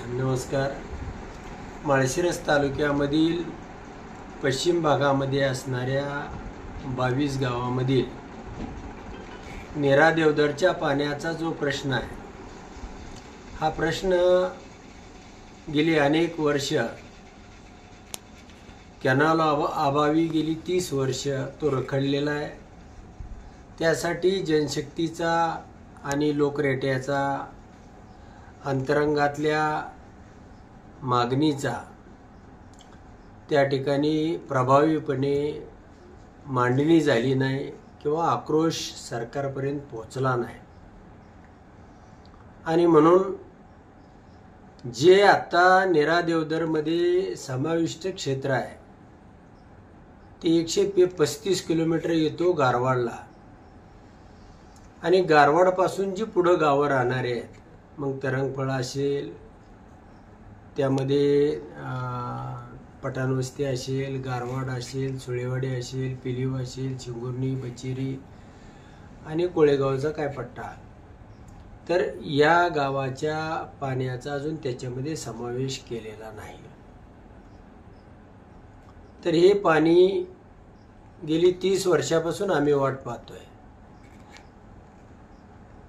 नमस्कार. माळशिरस तालुक्यामधील पश्चिम भागामध्ये असणाऱ्या 22 गावामधील नेरा देवधरच्या पाण्याचा जो प्रश्न आहे, हा प्रश्न गेली अनेक वर्ष, कॅनल अभावी गेली 30 वर्ष तो रखडलेला आहे. त्यासाठी जनशक्तीचा आणि लोकरेट्याचा अंतरंगातल्या मागणीचा त्या ठिकाणी प्रभावीपणे मांडणी झाली नाही किंवा आक्रोश सरकारपर्यंत पोहोचला नाही. आणि म्हणून जे आता नेरा देवधरमध्ये समाविष्ट क्षेत्र आहे ते 135 किलोमीटर येतो गारवाडला. आणि गारवाडपासून जी पुढं गावं राहणारे आहेत, मग तरंगफळा असेल, त्यामध्ये पठाणवस्ती असेल, गारवाड असेल, सुळेवाडी असेल, पिलीव असेल, चिंगुर्णी, बचेरी आणि कोळेगावचा काय पट्टा, तर या गावाच्या पाण्याचा अजून त्याच्यामध्ये समावेश केलेला नाही. तर हे पाणी गेली 30 वर्षापासून आम्ही वाट पाहतोय.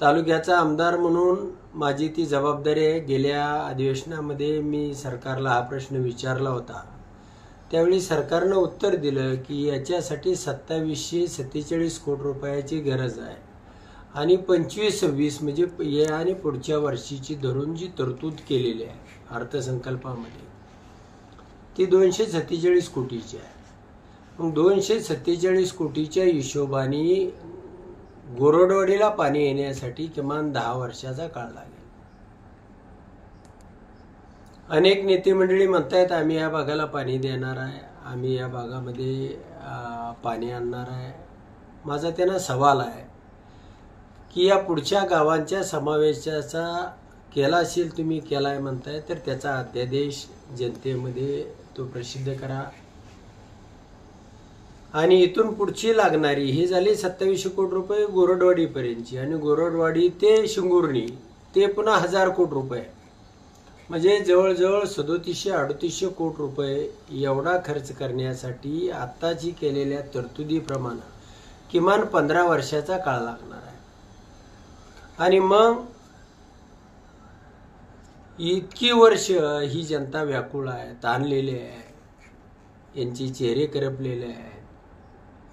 तालुक्याचा आमदार म्हणून माझी ती जबाबदारी आहे. गेल्या अधिवेशनामध्ये मी सरकारला हा प्रश्न विचारला होता. त्यावेळी सरकारनं उत्तर दिलं की याच्यासाठी 2747 कोटी रुपयाची गरज आहे आणि 25-26 म्हणजे या आणि पुढच्या वर्षीची धरून जी तरतूद केलेली आहे अर्थसंकल्पामध्ये ती 247 कोटीची आहे. मग 247 कोटीच्या हिशोबाने गोरडवाडीला पाणी येण्यासाठी किमान 10 वर्षाचा काळ लागेल. अनेक नेते मंडळी म्हणतायत आम्ही या भागाला पाणी देणार आहे, आम्ही या भागामध्ये पाणी आणणार आहे. माझा त्यांना सवाल आहे की या पुढच्या गावांच्या समावेशाचा केला असेल, तुम्ही केलाय म्हणताय, तर त्याचा अध्यादेश जनतेमध्ये तो प्रसिद्ध करा. आणि इथून पुढची लागणारी ही झाली 2700 कोटी रुपये गोरडवाडीपर्यंतची, आणि गोरडवाडी ते शिंगुर्णी ते पुन्हा 1000 कोटी रुपये, म्हणजे जवळजवळ 3700-3800 कोटी रुपये एवढा खर्च करण्यासाठी आत्ताची केलेल्या तरतुदीप्रमाणे किमान 15 वर्षाचा काळ लागणार आहे. आणि मग इतकी वर्ष ही जनता व्याकुळ आहे, ताणलेली आहे, यांचे चेहरे करपलेले आहेत.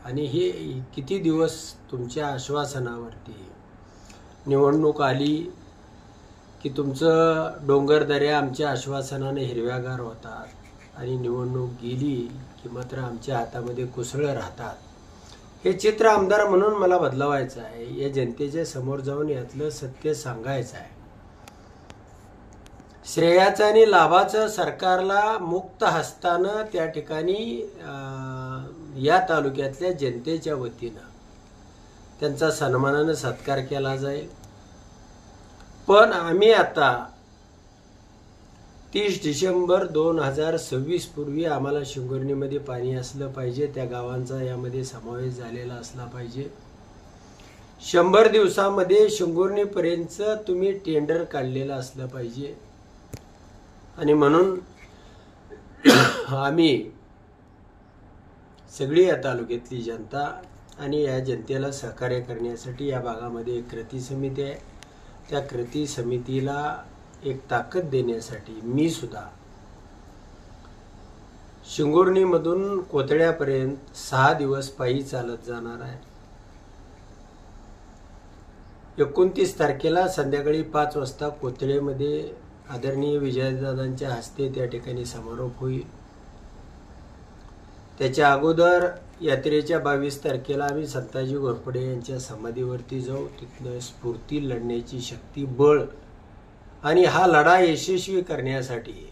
आणि हे किती दिवस तुमच्या आश्वासनावरती, निवडणूक आली की तुमचं डोंगर दऱ्या आमच्या आश्वासनाने हिरव्यागार होतात, आणि निवडणूक गेली की मात्र आमच्या हातामध्ये कुसळं राहतात. हे चित्र आमदार म्हणून मला बदलवायचं आहे. या जनतेच्या समोर जाऊन यातलं सत्य सांगायचं आहे. श्रेयाचं आणि लाभाचं सरकारला मुक्त हस्तानं त्या ठिकाणी या तालुक्यातल्या जनतेच्या वतीनं त्यांचा सन्मानानं सत्कार केला जाईल. पण आम्ही आता 30 डिसेंबर 2026 पूर्वी आम्हाला शिंगुर्णीमध्ये पाणी असलं पाहिजे, त्या गावांचा यामध्ये समावेश झालेला असला पाहिजे. 100 दिवसामध्ये शिंगुर्णीपर्यंत तुम्ही टेंडर काढलेलं असलं पाहिजे. आणि म्हणून आम्ही सगळी या तालुक्यातली जनता आणि या जनतेला सहकार्य करण्यासाठी या भागामध्ये एक कृती समिती आहे. त्या कृती समितीला एक ताकद देण्यासाठी मी सुद्धा शिंगुर्णीमधून कोथळ्यापर्यंत 6 दिवस पायी चालत जाणार आहे. 29 तारखेला संध्याकाळी 5 वाजता कोथळेमध्ये आदरणीय विजयदादांच्या हस्ते त्या ठिकाणी समारोप होईल. त्याच्या अगोदर यात्रेच्या 22 तारखेला आम्ही संताजी घोरपडे यांच्या समाधीवरती जाऊ. तिथनं स्फूर्ती, लढण्याची शक्ती, बळ, आणि हा लढा यशस्वी करण्यासाठी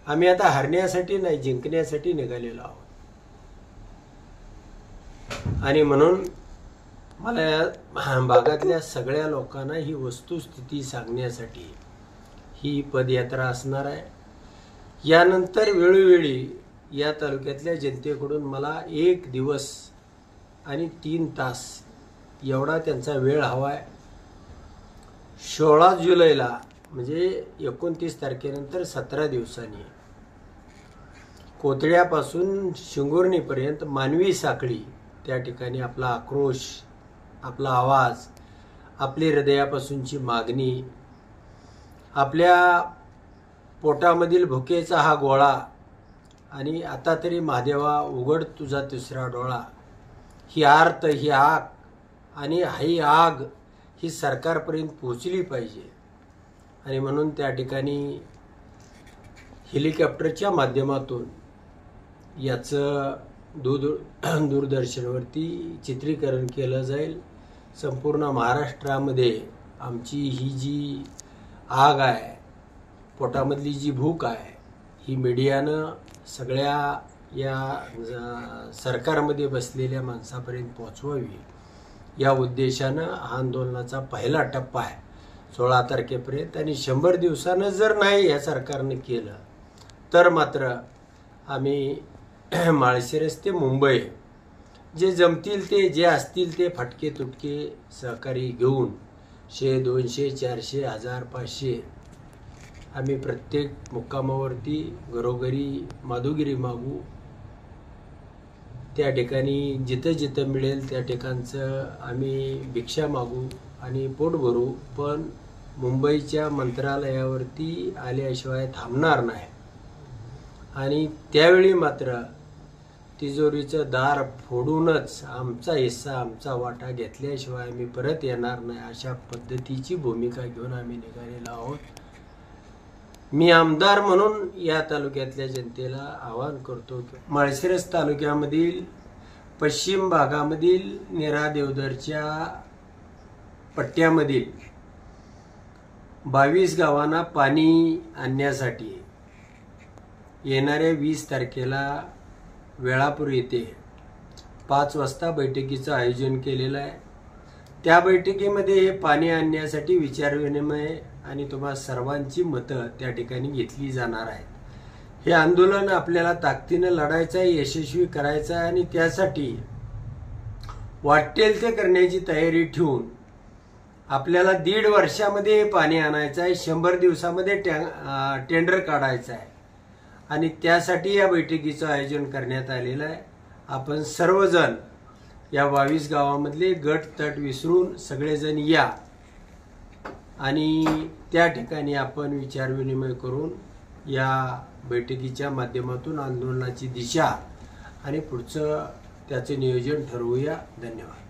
आम्ही आता हरण्यासाठी नाही, जिंकण्यासाठी निघालेलो आहोत. आणि म्हणून मला या भागातल्या सगळ्या लोकांना ही वस्तुस्थिती सांगण्यासाठी ही पदयात्रा असणार आहे. यानंतर वेळोवेळी या तालुक्यातल्या जनतेकडून मला 1 दिवस आणि 3 तास एवढा त्यांचा वेळ हवा आहे. 16 जुलैला म्हणजे 29 तारखेनंतर 17 दिवसांनी कोथळ्यापासून शिंगोर्णीपर्यंत मानवी साखळी त्या ठिकाणी आपला आक्रोश, आपला आवाज, आपली हृदयापासूनची मागणी, आपल्या पोटामधील भुकेचा हा गोळा आणि आता तरी महादेवा उघड तुझा तिसरा डोळा, ही आर्त, ही आग आणि ही आग ही सरकारपर्यंत पोहोचली पाहिजे. आणि म्हणून त्या ठिकाणी हेलिकॉप्टरच्या माध्यमातून याचं दूरदर्शनवरती चित्रीकरण केलं जाईल. संपूर्ण महाराष्ट्रामध्ये आमची ही जी आग आहे, पोटामधली जी भूक आहे, ही मीडियानं सगळ्या या सरकारमध्ये बसलेल्या माणसापर्यंत पोहोचवावी या उद्देशानं हा आंदोलनाचा पहिला टप्पा आहे 16 तारखेपर्यंत. आणि 100 दिवसानं जर नाही या सरकारनं केलं तर मात्र आम्ही माळशिरस ते मुंबई जे जमतील ते, जे असतील ते फटके तुटके सहकारी घेऊन 100, 200, 400, 1000, 500 आम्ही प्रत्येक मुक्कामावरती घरोघरी माधुगिरी मागू. त्या ठिकाणी जिथं जिथं मिळेल त्या ठिकाणचं आम्ही भिक्षा मागू आणि पोट भरू, पण मुंबईच्या मंत्रालयावरती आल्याशिवाय थांबणार नाही. आणि त्यावेळी मात्र तिजोरीचं दार फोडूनच आमचा हिस्सा, आमचा वाटा घेतल्याशिवाय आम्ही परत येणार नाही, अशा पद्धतीची भूमिका घेऊन आम्ही निघालेलो आहोत. मी आमदार म्हणून या तालुक्यातल्या जनतेला आवाहन करतो की माळशिरस तालुक्यामधील पश्चिम भागामधील नेरा देवदरच्या पट्ट्यामधील 22 गावांना पाणी आणण्यासाठी येणाऱ्या 20 तारखेला वेळापूर येथे 5 वाजता बैठकीचं आयोजन केलेलं आहे. त्या बैठकीमध्ये हे पाणी आणण्यासाठी विचारविनिमय आणि तुम्हा सर्वांची मतं त्या ठिकाणी घेतली जाणार आहेत. हे आंदोलन आपल्याला ताकदीनं लढायचं आहे, यशस्वी करायचं आहे आणि त्यासाठी वाटेल ते करण्याची तयारी ठेवून आपल्याला 1.5 वर्षामध्ये हे पाणी आणायचं आहे, 100 दिवसामध्ये टेंडर काढायचं आहे आणि त्यासाठी या बैठकीचं आयोजन करण्यात आलेलं आहे. आपण सर्वजण या 22 गावामधले गट तट विसरून सगळेजण या आणि त्या ठिकाणी आपण विचारविनिमय करून या बैठकीच्या माध्यमातून आंदोलनाची दिशा आणि पुढचं त्याचे नियोजन ठरवूया. धन्यवाद.